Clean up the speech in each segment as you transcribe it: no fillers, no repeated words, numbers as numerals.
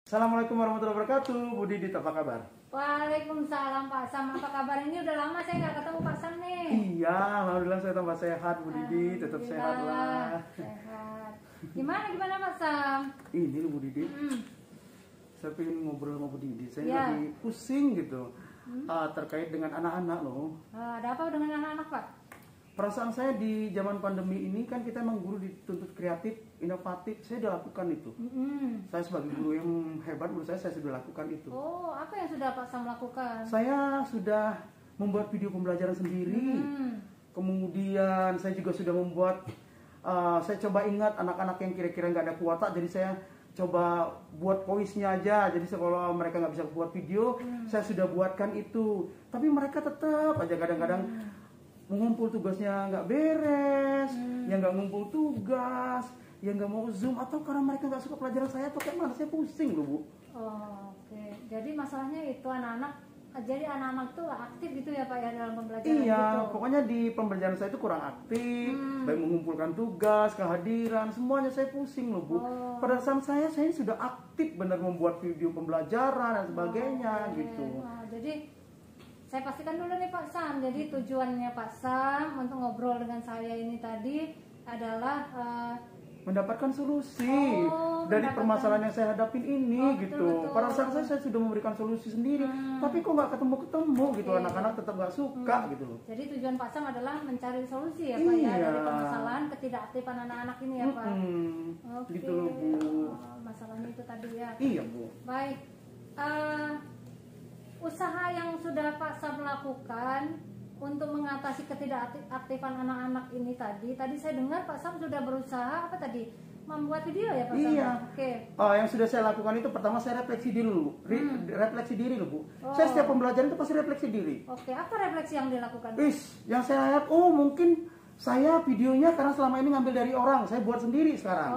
Assalamualaikum warahmatullahi wabarakatuh. Bu Didit, apa kabar? Waalaikumsalam Pak Sam, apa kabar? Ini udah lama saya nggak ketemu Pak Sam nih. Iya, alhamdulillah saya tambah sehat, Bu Didit. Tetap sehat lah. Sehat. Gimana Pak Sam? Ini loh Bu Didit. Saya pengen ngobrol sama Bu Didit. Saya Ya. lagi pusing gitu. Terkait dengan anak-anak loh. Ada apa dengan anak-anak Pak? Perasaan saya di zaman pandemi ini kan kita emang guru dituntut kreatif, inovatif. Saya udah lakukan itu. Saya sebagai guru yang hebat, menurut saya sudah lakukan itu. Oh, apa yang sudah Pak Sam lakukan? Saya sudah membuat video pembelajaran sendiri. Kemudian saya juga sudah membuat, saya coba ingat anak-anak yang kira-kira nggak ada kuota, jadi saya coba buat voice-nya aja. Jadi kalau mereka nggak bisa buat video, saya sudah buatkan itu. Tapi mereka tetap aja kadang-kadang mengumpul tugasnya nggak beres, yang nggak ngumpul tugas, yang nggak mau zoom, atau karena mereka nggak suka pelajaran saya, atau kayak mana, saya pusing loh Bu. Oh, oke. Jadi masalahnya itu anak-anak, jadi anak-anak tuh aktif gitu ya Pak ya dalam pembelajaran Iya, gitu. pokoknya di pembelajaran saya itu kurang aktif, baik mengumpulkan tugas, kehadiran, semuanya saya pusing loh Bu. Pada saat saya sudah aktif benar membuat video pembelajaran dan sebagainya gitu. Jadi saya pastikan dulu nih Pak Sam. Jadi tujuannya Pak Sam untuk ngobrol dengan saya ini tadi adalah Mendapatkan solusi dari mendapatkan- permasalahan yang saya hadapin ini gitu. betul. Pada saat saya sudah memberikan solusi sendiri, tapi kok nggak ketemu gitu, anak-anak tetap nggak suka gitu loh. Jadi tujuan Pak Sam adalah mencari solusi ya Pak ya Iya. dari permasalahan ketidakaktifan anak-anak ini ya Pak. Oke. Gitu loh Bu. Masalahnya itu tadi ya. Iya Bu. Baik. Usaha yang sudah Pak Sam lakukan untuk mengatasi ketidakaktifan anak-anak ini tadi saya dengar Pak Sam sudah berusaha apa tadi? Membuat video ya Pak Sam? Iya. Oke. Yang sudah saya lakukan itu pertama saya refleksi diri dulu, refleksi diri loh Bu. Saya setiap pembelajaran itu pasti refleksi diri. Oke, apa refleksi yang dilakukan? Yang saya lihat, mungkin saya videonya karena selama ini ngambil dari orang, saya buat sendiri sekarang.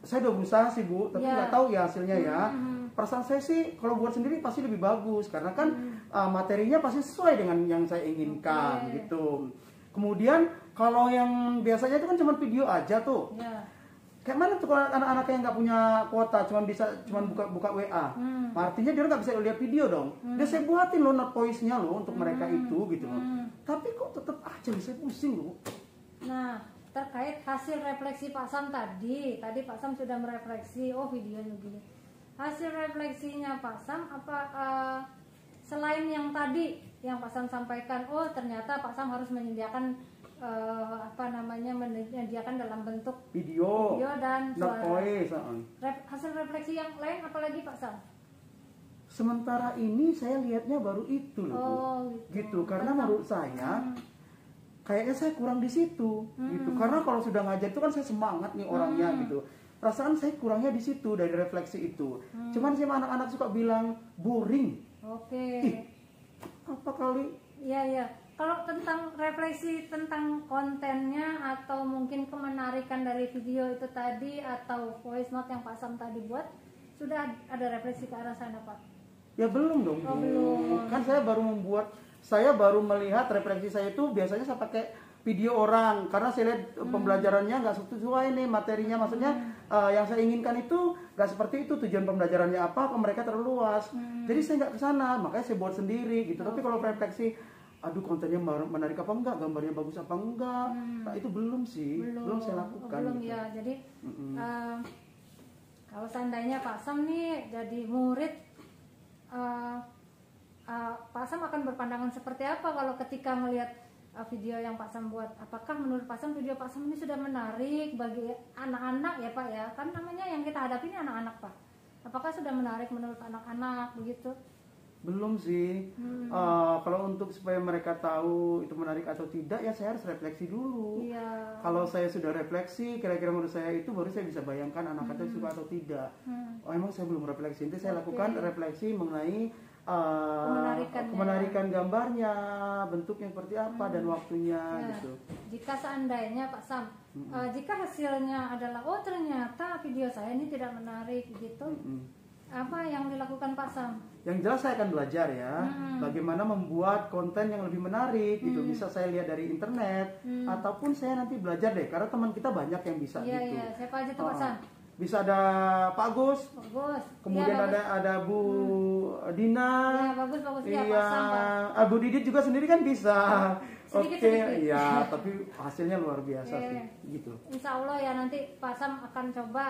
Saya udah berusaha sih Bu, tapi nggak tahu ya hasilnya ya. Perasaan saya sih kalau buat sendiri pasti lebih bagus karena kan materinya pasti sesuai dengan yang saya inginkan gitu. Kemudian kalau yang biasanya itu kan cuma video aja tuh. Ya. Kayak mana tuh kalau anak-anak yang nggak punya kuota cuma buka WA. Artinya dia nggak bisa lihat video dong. Dia saya buatin loh note voice-nya loh untuk mereka itu gitu loh. Tapi kok tetap aja saya pusing loh. Nah, terkait hasil refleksi Pak Sam tadi Pak Sam sudah merefleksi, videonya begini. Hasil refleksinya Pak Sam apa selain yang tadi yang Pak Sam sampaikan, ternyata Pak Sam harus menyediakan menyediakan dalam bentuk Video dan note suara. voice. Hasil refleksi yang lain apalagi Pak Sam? Sementara ini saya lihatnya baru itu loh Bu. Gitu karena menurut saya kayaknya saya kurang di situ gitu. Karena kalau sudah ngajar itu kan saya semangat nih orangnya gitu. Perasaan saya kurangnya di situ dari refleksi itu. Cuman sih anak-anak suka bilang boring. Oke. Apa kali? Iya. Kalau tentang refleksi tentang kontennya atau mungkin kemenarikan dari video itu tadi atau voice note yang Pak Sam tadi buat, sudah ada refleksi ke arah sana Pak? Ya belum dong Bu. Belum. Kan saya baru melihat refleksi saya itu biasanya saya pakai video orang karena saya lihat pembelajarannya nggak sesuai nih materinya, maksudnya yang saya inginkan itu nggak seperti itu, tujuan pembelajarannya apa mereka terlalu luas, jadi saya nggak kesana, makanya saya buat sendiri gitu. Tapi kalau refleksi, kontennya menarik apa enggak, gambarnya bagus apa enggak, nah itu belum sih, belum saya lakukan. Belum gitu. ya, jadi kalau seandainya Pak Sam nih jadi murid, Pak Sam akan berpandangan seperti apa kalau ketika melihat video yang Pak Sam buat? Apakah menurut Pak Sam video Pak Sam ini sudah menarik bagi anak-anak ya Pak ya? Kan namanya yang kita hadapi ini anak-anak Pak. Apakah sudah menarik menurut anak-anak begitu? Belum sih. Kalau untuk supaya mereka tahu itu menarik atau tidak ya saya harus refleksi dulu. Iya. Kalau saya sudah refleksi, kira-kira menurut saya itu baru saya bisa bayangkan anak-anak suka atau tidak. Emang saya belum refleksi. Nanti saya lakukan refleksi mengenai kemenarikan gambarnya, bentuknya seperti apa dan waktunya gitu. Jika seandainya Pak Sam, jika hasilnya adalah ternyata video saya ini tidak menarik gitu, apa yang dilakukan Pak Sam? Yang jelas saya akan belajar ya, bagaimana membuat konten yang lebih menarik gitu. Bisa saya lihat dari internet ataupun saya nanti belajar deh, karena teman kita banyak yang bisa gitu. Iya, siapa aja tuh Pak Sam? bisa ada Pak Agus, Bagus. kemudian Iya, bagus. ada Bu Dina, Iya, bagus ya, iya, pasang, Pak. Bu Didit juga sendiri kan bisa. Oke, Sedikit-sedikit. iya, tapi hasilnya luar biasa Oke. sih, gitu. Insya Allah ya nanti Pak Sam akan coba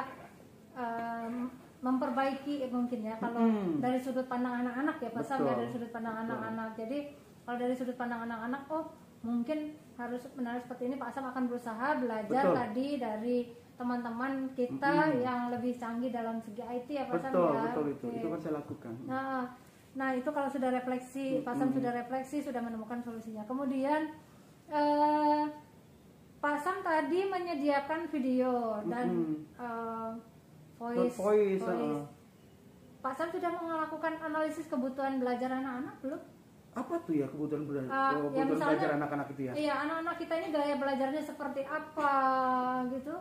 memperbaiki mungkin ya kalau dari sudut pandang anak-anak ya Pak Sam ya, Betul. dari sudut pandang anak-anak. Jadi kalau dari sudut pandang anak-anak, oh mungkin harus benar seperti ini, Pak Sam akan berusaha belajar Betul. tadi dari teman-teman kita yang lebih canggih dalam segi IT ya Pak Sam Betul, ya. betul itu. Oke. Itu kan saya lakukan. Nah itu kalau sudah refleksi, Pak Sam sudah refleksi, sudah menemukan solusinya. Kemudian Pak Sam tadi menyediakan video dan voice. Pak Sam sudah melakukan analisis kebutuhan belajar anak-anak belum? Apa tuh ya kebutuhan belajar, Ya kebutuhan misalnya, belajar anak-anak itu ya? Iya, anak-anak kita ini gaya belajarnya seperti apa gitu.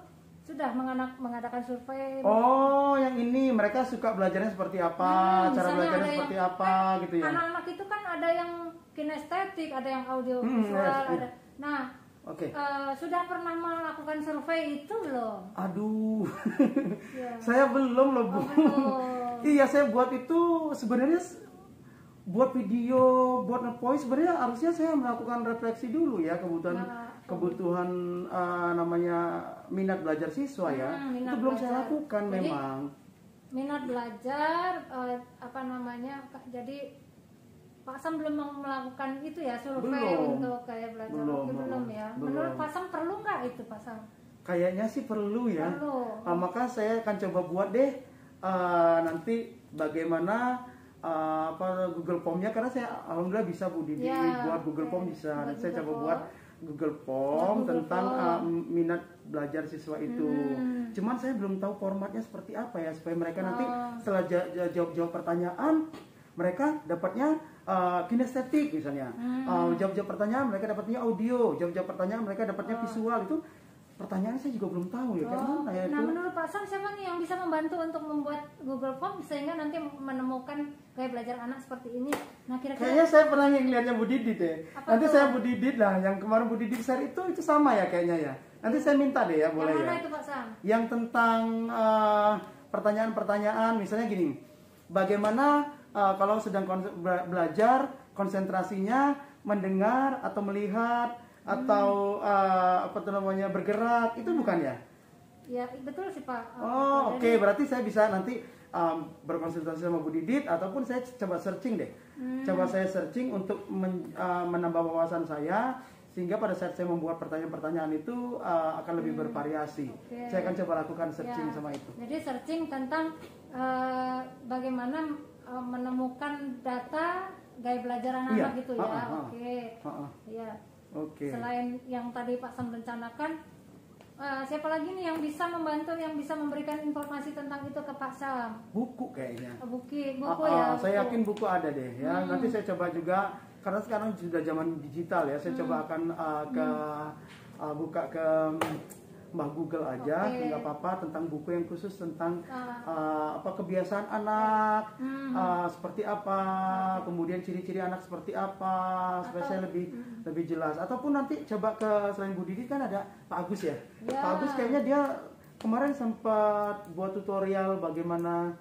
Sudah mengadakan survei. Oh, yang ini mereka suka belajarnya seperti apa, cara misalnya belajarnya ada seperti yang- apa gitu ya? Anak-anak itu kan ada yang kinestetik, ada yang audio visual, yes. ada. Nah, Oke. sudah pernah melakukan survei itu belum? Aduh, Ya. saya belum loh Bu. belum. Iya, saya buat itu sebenarnya buat video, buat nge-voice sebenarnya harusnya saya melakukan refleksi dulu ya kebutuhan namanya minat belajar siswa ya. Minat Itu belum saya belajar. lakukan Jadi, memang. Minat belajar jadi Pak Sam belum melakukan itu ya survei Belum. untuk kayak belajar. Belum, Oke, belum ya. belum. Menurut Pak Sam perlu nggak itu Pak Sam? Kayaknya sih perlu ya. Perlu. Maka saya akan coba buat deh nanti bagaimana Google Form-nya, karena saya alhamdulillah bisa Bu Didi Ya, buat Google oke. Form bisa. Buat Dan saya Google coba Form. buat Google Form Google tentang Form. minat belajar siswa itu. Cuman saya belum tahu formatnya seperti apa ya, supaya mereka nanti setelah jawab pertanyaan mereka dapatnya kinestetik misalnya. Jawab pertanyaan mereka dapatnya audio, jawab pertanyaan mereka dapatnya visual. Itu pertanyaan saya juga belum tahu ya, kayak mana ya Nah, itu. menurut Pak Sam siapa nih yang bisa membantu untuk membuat Google Form sehingga nanti menemukan gaya belajar anak seperti ini? Nah, kira-kira Kayaknya saya pernah ngeliatnya Bu Didit ya. Apa Nanti tuh? saya Bu Didit lah, yang kemarin Bu Didit share itu sama ya kayaknya ya. Nanti saya minta deh ya, boleh yang mana ya. itu Pak Sam? Yang tentang pertanyaan-pertanyaan, misalnya gini, bagaimana kalau sedang belajar konsentrasinya mendengar atau melihat atau bergerak, itu bukan ya? Ya, betul sih Pak. Oh, Jadi- oke. Berarti saya bisa nanti berkonsultasi sama Bu Didit, ataupun saya coba searching deh. Coba saya searching untuk menambah wawasan saya, sehingga pada saat saya membuat pertanyaan-pertanyaan itu akan lebih bervariasi. Oke. Saya akan coba lakukan searching Ya, sama itu. Jadi searching tentang bagaimana menemukan data gaya belajar anak-anak Iya. gitu ya. Oke. Iya. Oke. Selain yang tadi Pak Sam rencanakan, siapa lagi nih yang bisa membantu, yang bisa memberikan informasi tentang itu ke Pak Sam? Buku kayaknya. Buku ya. Saya buku. yakin buku ada deh ya. Nanti saya coba juga, karena sekarang sudah zaman digital ya. Saya coba akan buka ke Mbah Google aja, Oke. nggak apa-apa, tentang buku yang khusus tentang kebiasaan anak, seperti apa, kemudian ciri-ciri anak seperti apa, supaya saya lebih jelas. Ataupun nanti coba ke, selain Bu Didi kan ada Pak Agus ya. Ya. Pak Agus kayaknya dia kemarin sempat buat tutorial bagaimana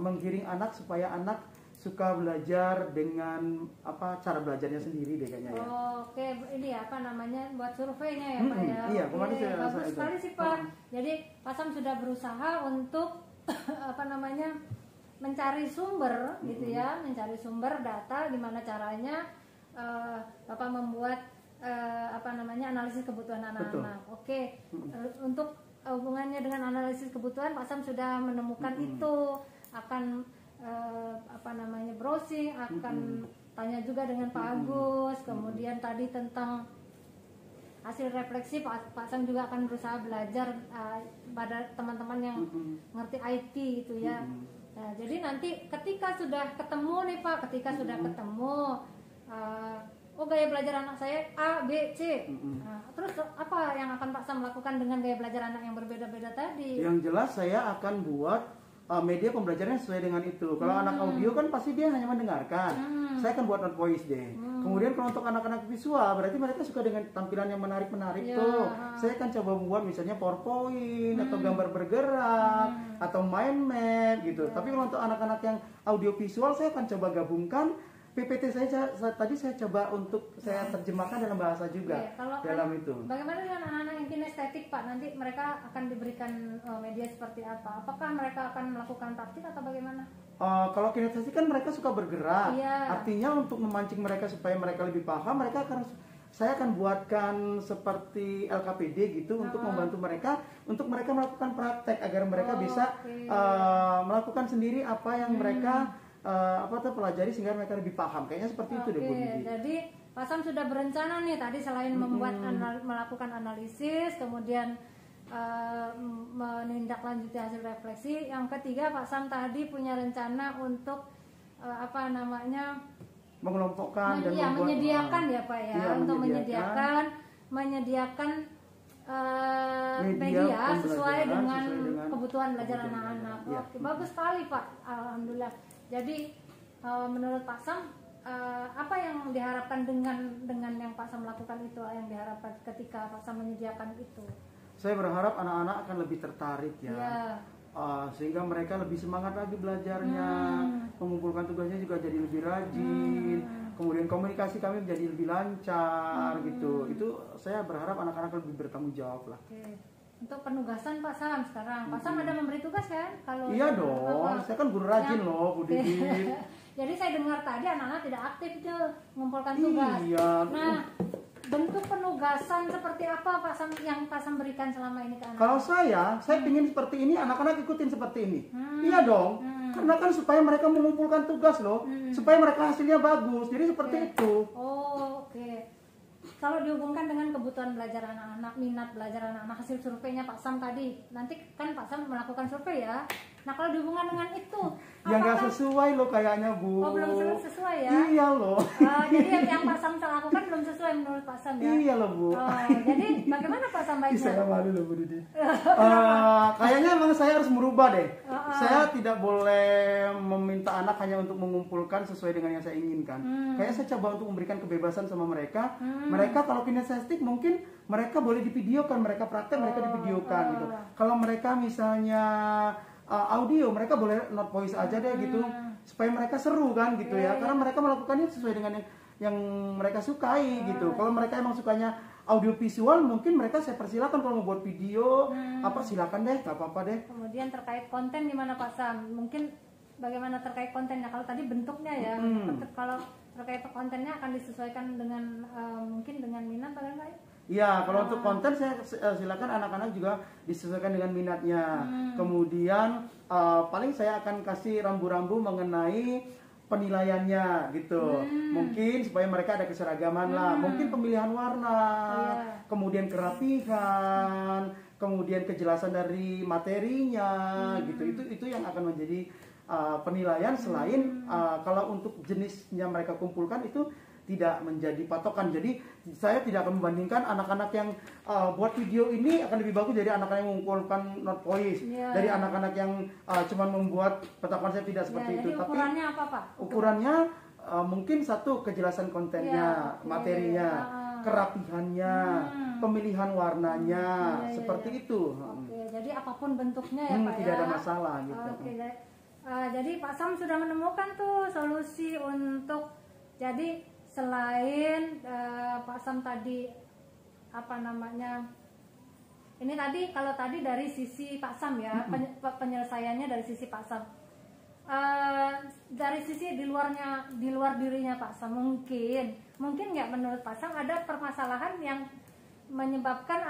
menggiring anak supaya anak suka belajar dengan cara belajarnya sendiri deh kayaknya ya. Oke, ini ya apa namanya buat surveinya ya Pak ya. Iya, Oke, kemarin saya rasa bagus itu. sekali sih Pak. Jadi Pak Sam sudah berusaha untuk mencari sumber gitu ya, mencari sumber data gimana caranya Bapak membuat analisis kebutuhan anak-anak. Oke, untuk hubungannya dengan analisis kebutuhan Pak Sam sudah menemukan itu, akan browsing, akan tanya juga dengan Pak Agus, kemudian tadi tentang hasil refleksi Pak Sam juga akan berusaha belajar pada teman-teman yang ngerti IT gitu ya. Nah, jadi nanti ketika sudah ketemu nih Pak, sudah ketemu gaya belajar anak saya A, B, C. Nah, terus apa yang akan Pak Sam lakukan dengan gaya belajar anak yang berbeda-beda tadi? Yang jelas saya akan buat media pembelajarannya sesuai dengan itu. Kalau anak audio kan pasti dia hanya mendengarkan. Saya akan buat not voice deh. Kemudian kalau untuk anak-anak visual berarti mereka suka dengan tampilan yang menarik-menarik tuh. Saya akan coba buat misalnya PowerPoint atau gambar bergerak atau mind map gitu. Tapi kalau untuk anak-anak yang audio visual saya akan coba gabungkan PPT tadi saya coba untuk saya terjemahkan dalam bahasa juga. Kalau dalam itu. Bagaimana dengan anak-anak yang kinestetik Pak? Nanti mereka akan diberikan media seperti apa? Apakah mereka akan melakukan praktik atau bagaimana? Kalau kinestetik kan mereka suka bergerak. Iya. Artinya untuk memancing mereka supaya mereka lebih paham, saya akan buatkan seperti LKPD gitu untuk membantu mereka untuk mereka melakukan praktek agar mereka bisa melakukan sendiri apa yang mereka pelajari sehingga mereka lebih paham. Kayaknya seperti itu deh Bu Didi. Jadi Pak Sam sudah berencana nih tadi selain melakukan analisis, kemudian menindaklanjuti hasil refleksi. Yang ketiga Pak Sam tadi punya rencana untuk mengelompokkan dan menyediakan ya Pak ya, untuk menyediakan media sesuai dengan kebutuhan belajar anak-anak. Oke, bagus sekali Pak. Alhamdulillah. Jadi menurut Pak Sam apa yang diharapkan dengan yang Pak Sam lakukan itu, yang diharapkan ketika Pak Sam menyediakan itu? Saya berharap anak-anak akan lebih tertarik ya. Sehingga mereka lebih semangat lagi belajarnya, mengumpulkan tugasnya juga jadi lebih rajin, kemudian komunikasi kami menjadi lebih lancar gitu. Itu saya berharap anak-anak lebih bertanggung jawab lah. Untuk penugasan Pak Sam sekarang, Pak Sam ada memberi tugas kan? Iya dong, saya kan guru rajin loh Bu Didi. Jadi saya dengar tadi anak-anak tidak aktif itu mengumpulkan tugas. Iya. Nah, bentuk penugasan seperti apa Pak Sam yang Pak Sam berikan selama ini ke anak? Kalau saya ingin seperti ini, anak-anak ikutin seperti ini. Iya dong, karena kan supaya mereka mengumpulkan tugas loh, supaya mereka hasilnya bagus. Jadi seperti itu. Oke. Kalau dihubungkan dengan kebutuhan belajar anak-anak, minat belajar anak-anak, hasil surveinya Pak Sam tadi, nanti kan Pak Sam melakukan survei ya. Nah kalau dihubungkan dengan itu, yang nggak sesuai loh kayaknya Bu. Belum sesuai ya? Iya loh. Jadi yang Pak Sam lakukan belum sesuai menurut Pak Sam ya? Iya loh Bu. Jadi bagaimana Pak Sam baiknya? Saya malu loh Bu Didi. Kayaknya emang saya harus merubah deh. Saya tidak boleh meminta anak hanya untuk mengumpulkan sesuai dengan yang saya inginkan. Kayaknya saya coba untuk memberikan kebebasan sama mereka. Mereka kalau kinestetik mungkin mereka boleh divideokan, mereka praktek mereka divideokan gitu. Kalau mereka misalnya audio, mereka boleh not voice aja deh gitu, supaya mereka seru kan gitu ya, karena mereka melakukannya sesuai dengan yang mereka sukai gitu. Kalau mereka emang sukanya audio visual, mungkin mereka saya persilakan kalau mau buat video silakan deh, nggak apa-apa deh. Kemudian terkait konten gimana Pak Sam? Mungkin bagaimana terkait kontennya? Kalau tadi bentuknya ya, kalau terkait kontennya akan disesuaikan dengan mungkin dengan minat bagaimana? Iya, kalau untuk konten saya silakan anak-anak juga disesuaikan dengan minatnya. Kemudian paling saya akan kasih rambu-rambu mengenai penilaiannya gitu. Mungkin supaya mereka ada keseragaman lah. Mungkin pemilihan warna, kemudian kerapihan, kemudian kejelasan dari materinya gitu. Itu yang akan menjadi penilaian. Selain kalau untuk jenisnya mereka kumpulkan itu tidak menjadi patokan. Jadi saya tidak akan membandingkan anak-anak yang buat video ini akan lebih bagus dari anak-anak yang mengumpulkan not voice, dari anak-anak yang cuma membuat peta konsep, tidak seperti itu. Jadi ukurannya apa Pak? Ukurannya mungkin satu, kejelasan kontennya, materinya, kerapihannya, pemilihan warnanya, seperti itu. Jadi apapun bentuknya ya Pak tidak ada masalah gitu. Jadi Pak Sam sudah menemukan tuh solusi untuk jadi selain Pak Sam tadi ini tadi kalau tadi dari sisi Pak Sam ya, penyelesaiannya dari sisi Pak Sam. Dari sisi di luar dirinya Pak Sam, mungkin nggak menurut Pak Sam ada permasalahan yang menyebabkan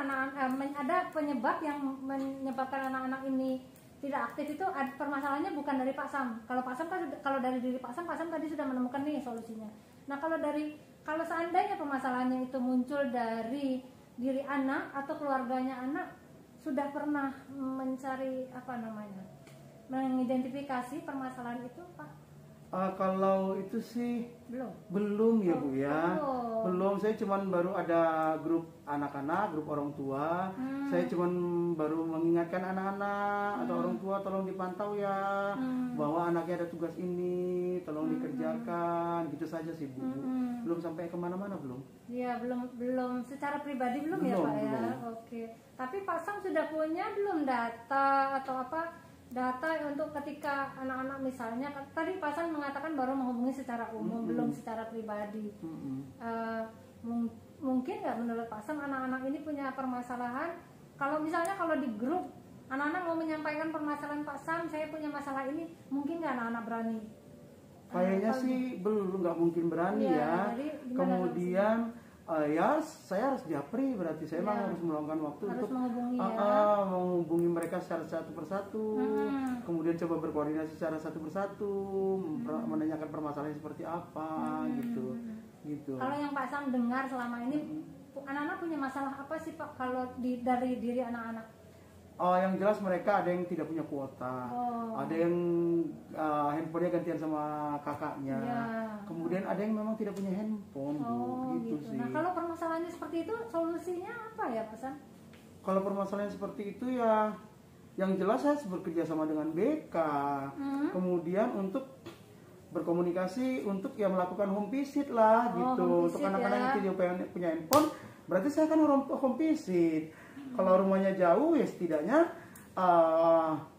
ada penyebab yang menyebabkan anak-anak ini tidak aktif, itu permasalahannya bukan dari Pak Sam. Kalau Pak Sam kan, kalau dari diri Pak Sam tadi sudah menemukan nih solusinya. Nah kalau seandainya permasalahannya itu muncul dari diri anak atau keluarganya anak, sudah pernah mencari mengidentifikasi permasalahan itu Pak? Kalau itu sih belum ya Bu ya. Oh. Belum, saya cuman baru ada grup anak-anak, grup orang tua. Saya cuman baru mengingatkan anak-anak atau orang tua tolong dipantau ya, bahwa anaknya ada tugas ini, tolong dikerjakan, gitu saja sih Bu. Belum sampai kemana-mana belum. Ya belum secara pribadi belum ya Pak ya. Oke. Tapi Pak Sam sudah punya belum data atau apa? Data untuk ketika anak-anak misalnya tadi Pak Sam mengatakan baru menghubungi secara umum, belum secara pribadi. Mungkin nggak menurut Pak Sam anak-anak ini punya permasalahan? Kalau misalnya kalau di grup anak-anak mau menyampaikan permasalahan Pak Sam, saya punya masalah ini, mungkin nggak anak-anak berani? Kayaknya sih belum, nggak mungkin berani ya. Kemudian ya saya harus japri, berarti saya memang harus meluangkan waktu untuk menghubungi mereka secara satu persatu, kemudian coba berkoordinasi secara satu persatu, menanyakan permasalahan seperti apa gitu. Kalau yang Pak Sam dengar selama ini, anak-anak punya masalah apa sih Pak kalau dari diri anak-anak? Yang jelas mereka ada yang tidak punya kuota, ada yang handphonenya gantian sama kakaknya, kemudian ada yang memang tidak punya handphone, gitu sih. Nah kalau permasalahannya seperti itu, solusinya apa ya Pak Sam? Kalau permasalahan seperti itu ya, yang jelas saya bekerja sama dengan BK, kemudian untuk berkomunikasi untuk ya melakukan home visit lah gitu, untuk anak-anak yang tidak punya handphone, berarti saya kan home visit. Kalau rumahnya jauh ya setidaknya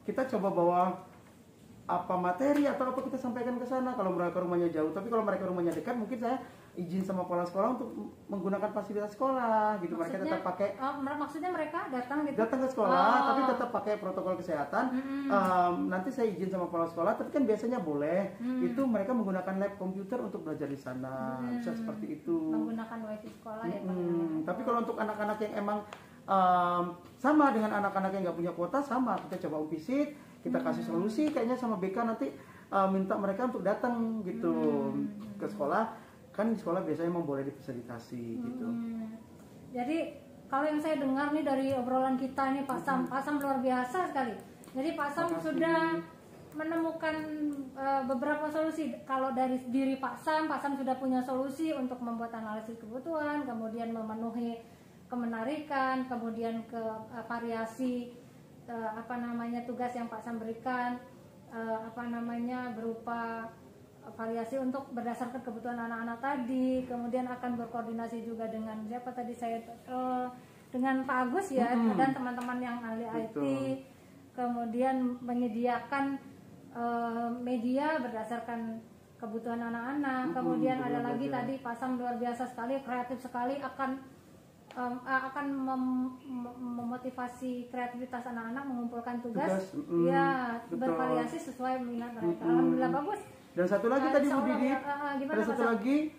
kita coba bawa apa materi atau apa kita sampaikan ke sana kalau mereka rumahnya jauh. Tapi kalau mereka rumahnya dekat, mungkin saya izin sama kepala sekolah untuk menggunakan fasilitas sekolah gitu. Maksudnya, mereka tetap pakai maksudnya mereka datang ke sekolah tapi tetap pakai protokol kesehatan. Nanti saya izin sama kepala sekolah, tapi kan biasanya boleh itu mereka menggunakan lab komputer untuk belajar di sana. Bisa seperti itu, menggunakan wifi sekolah ya Pak. Tapi kalau untuk anak-anak yang emang sama dengan anak-anak yang nggak punya kuota, sama kita coba visit, kita kasih solusi kayaknya sama BK nanti minta mereka untuk datang gitu ke sekolah, kan di sekolah biasanya memang boleh difasilitasi gitu. Jadi kalau yang saya dengar nih dari obrolan kita ini Pak Sam luar biasa sekali. Jadi Pak Sam sudah menemukan beberapa solusi. Kalau dari diri Pak Sam sudah punya solusi untuk membuat analisis kebutuhan, kemudian memenuhi kemenarikan, kemudian ke variasi tugas yang Pak Sam berikan, berupa variasi untuk berdasarkan kebutuhan anak-anak tadi, kemudian akan berkoordinasi juga dengan siapa tadi dengan Pak Agus ya, dan teman-teman yang ahli IT, kemudian menyediakan media berdasarkan kebutuhan anak-anak, kemudian ada lagi tadi Pak Sam luar biasa sekali, kreatif sekali, akan memotivasi kreativitas anak-anak mengumpulkan tugas, bervariasi sesuai minat mereka. Alhamdulillah bagus. Dan satu lagi tadi Bu Didi, ada satu lagi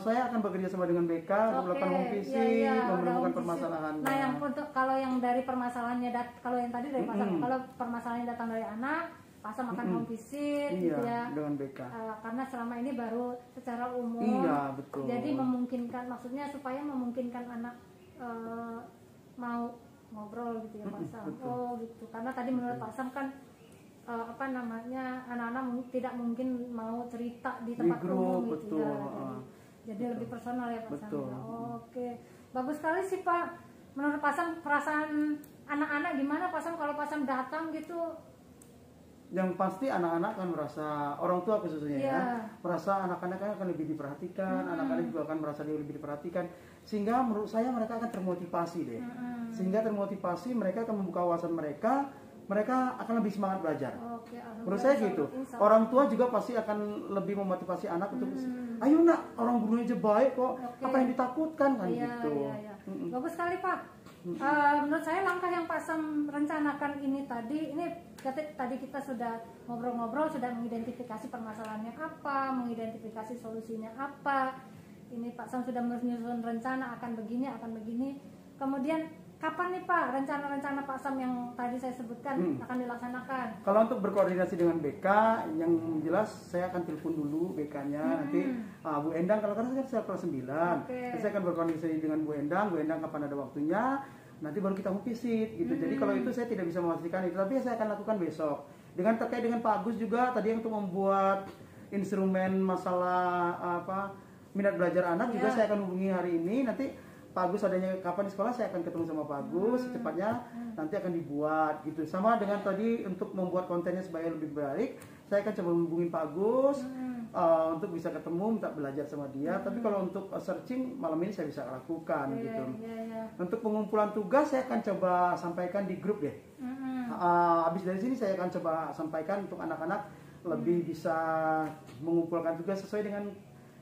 saya akan bekerja sama dengan BK untuk melakukan home visit, menemukan permasalahan. Nah yang untuk kalau yang dari permasalahannya kalau yang tadi dari kalau permasalahannya datang dari anak, Pak Sam akan home visit gitu ya dengan BK. Karena selama ini baru secara umum. Iya, betul. Jadi memungkinkan, maksudnya supaya memungkinkan anak mau ngobrol gitu ya Pak Sam. Gitu. Karena tadi menurut Pak Sam kan anak-anak tidak mungkin mau cerita di tempat umum gitu ya. Jadi lebih personal ya Pak Sam. Oke. Bagus sekali sih Pak. Menurut Pak Sam perasaan anak-anak gimana Pak Sam kalau Pak Sam datang gitu? Yang pasti anak-anak akan merasa, orang tua khususnya merasa anak-anak akan lebih diperhatikan, anak-anak juga akan merasa lebih diperhatikan, sehingga menurut saya mereka akan termotivasi deh. Sehingga termotivasi, mereka akan membuka wawasan mereka akan lebih semangat belajar. Menurut saya gitu. Orang tua juga pasti akan lebih memotivasi anak untuk ayo nak, orang gurunya aja baik kok, apa yang ditakutkan kan gitu. Bagus sekali Pak. Menurut saya langkah yang Pak Sam rencanakan ini tadi kita sudah ngobrol-ngobrol, sudah mengidentifikasi permasalahannya apa, mengidentifikasi solusinya apa. Ini Pak Sam sudah menyusun rencana akan begini. Kemudian kapan nih Pak rencana-rencana Pak Sam yang tadi saya sebutkan akan dilaksanakan? Kalau untuk berkoordinasi dengan BK, yang jelas saya akan telepon dulu BK-nya. Nanti Bu Endang, kalau saya kelas 9, saya akan berkoordinasi dengan Bu Endang kapan ada waktunya, nanti baru kita home visit gitu. Jadi kalau itu saya tidak bisa memastikan itu, tapi saya akan lakukan besok. Terkait dengan Pak Agus juga tadi yang untuk membuat instrumen masalah minat belajar anak juga saya akan hubungi hari ini. Nanti Pak Agus adanya kapan di sekolah, saya akan ketemu sama Pak Agus secepatnya, nanti akan dibuat gitu. Sama dengan tadi untuk membuat kontennya supaya lebih baik, saya akan coba hubungin Pak Agus untuk bisa ketemu, minta belajar sama dia. Tapi kalau untuk searching malam ini saya bisa lakukan gitu. Untuk pengumpulan tugas saya akan coba sampaikan di grup deh. Habis dari sini saya akan coba sampaikan untuk anak-anak lebih bisa mengumpulkan tugas sesuai dengan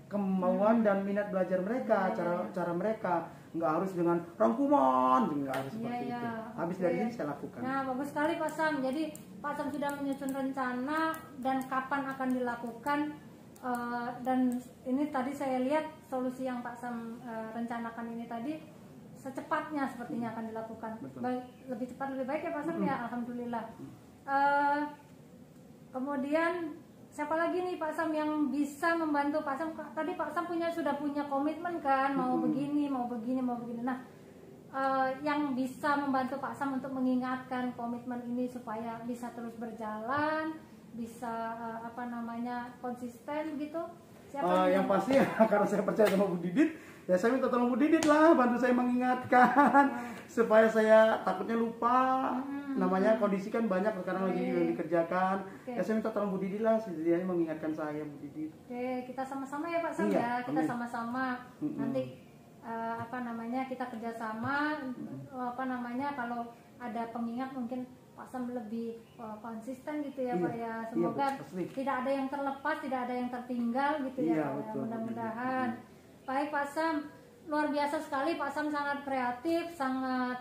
kemauan dan minat belajar mereka, cara mereka. Nggak harus dengan rangkuman, nggak harus seperti itu. Habis dari ini saya lakukan. Nah, bagus sekali Pak Sam. Jadi Pak Sam sudah menyusun rencana dan kapan akan dilakukan. Dan ini tadi saya lihat solusi yang Pak Sam rencanakan ini tadi secepatnya sepertinya akan dilakukan. Lebih cepat lebih baik ya Pak Sam ya, alhamdulillah. Kemudian siapa lagi nih Pak Sam yang bisa membantu Pak Sam? Tadi Pak Sam sudah punya komitmen kan, mau begini. Nah, yang bisa membantu Pak Sam untuk mengingatkan komitmen ini supaya bisa terus berjalan, bisa konsisten gitu. Siapa yang pasti ya, karena saya percaya sama Bu Didit, ya saya minta tolong Bu Didit lah, bantu saya mengingatkan supaya saya takutnya lupa. Namanya kondisi kan banyak sekarang lagi yang dikerjakan. Ya saya minta tolong Bu Didit lah, setidaknya mengingatkan saya Bu Didit. Kita sama-sama ya Pak Sam ya, kita sama-sama nanti kita kerjasama. Kalau ada pengingat mungkin Pak Sam lebih konsisten gitu ya Pak ya. Semoga tidak ada yang terlepas, tidak ada yang tertinggal gitu ya Pak ya. Mudah-mudahan. Baik Pak Sam, luar biasa sekali Pak Sam, sangat kreatif, sangat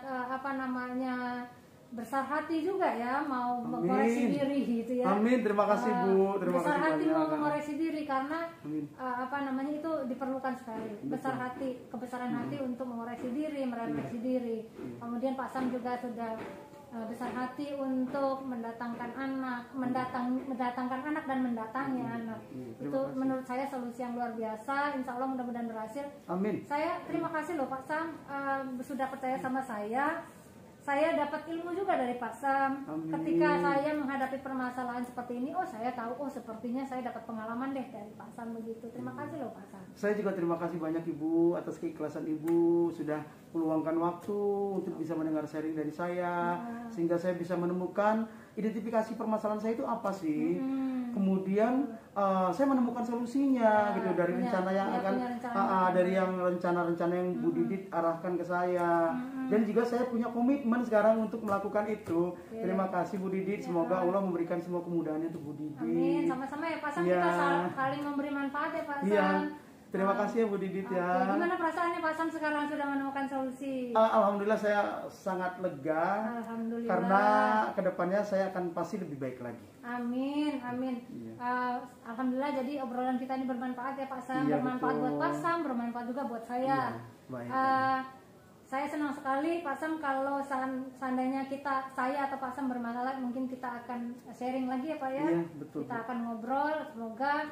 besar hati juga ya, mau mengoreksi diri gitu ya. Amin, terima kasih Bu, besar hati mau mengoreksi diri karena itu diperlukan sekali. Besar hati, kebesaran hati untuk mengoreksi diri, merefleksi diri. Kemudian Pak Sam juga sudah besar hati untuk mendatangkan anak dan mendatangi anak. Itu menurut saya solusi yang luar biasa. Insya Allah mudah-mudahan berhasil. Amin. Saya terima kasih loh Pak Sam, sudah percaya sama saya. Saya dapat ilmu juga dari Pak Sam. Amin. Ketika saya menghadapi permasalahan seperti ini, saya tahu, sepertinya saya dapat pengalaman deh dari Pak Sam begitu. Terima kasih loh Pak Sam. Saya juga terima kasih banyak Ibu atas keikhlasan Ibu sudah meluangkan waktu untuk bisa mendengar sharing dari saya, sehingga saya bisa menemukan identifikasi permasalahan saya itu apa sih. Kemudian saya menemukan solusinya gitu dari rencana yang dari yang rencana-rencana yang Bu Didit arahkan ke saya. Dan juga saya punya komitmen sekarang untuk melakukan itu. Terima kasih Bu Didit, semoga Allah memberikan semua kemudahannya untuk Bu Didit. Amin, sama-sama ya Pak Sam, kita saling memberi manfaat ya Pak Sam. Terima kasih ya Bu Didit ya. Gimana perasaannya Pak Sam sekarang sudah menemukan solusi? Alhamdulillah saya sangat lega. Alhamdulillah. Karena kedepannya saya akan pasti lebih baik lagi. Amin, amin. Alhamdulillah, jadi obrolan kita ini bermanfaat ya Pak Sam. Bermanfaat buat Pak Sam, bermanfaat juga buat saya. Saya senang sekali Pak Sam kalau seandainya saya atau Pak Sam bermasalah, mungkin kita akan sharing lagi ya Pak ya. Iya, betul. Kita akan ngobrol, semoga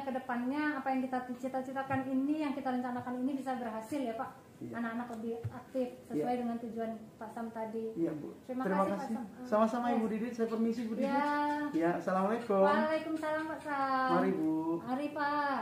kedepannya apa yang kita cita-citakan ini, yang kita rencanakan ini bisa berhasil ya Pak. Anak-anak lebih aktif sesuai dengan tujuan Pak Sam tadi. Iya Bu. Terima kasih Pak Sam. Sama-sama Ibu Didit, saya permisi Bu Didit. Ya, assalamualaikum. Waalaikumsalam Pak Sam. Mari Bu. Mari Pak.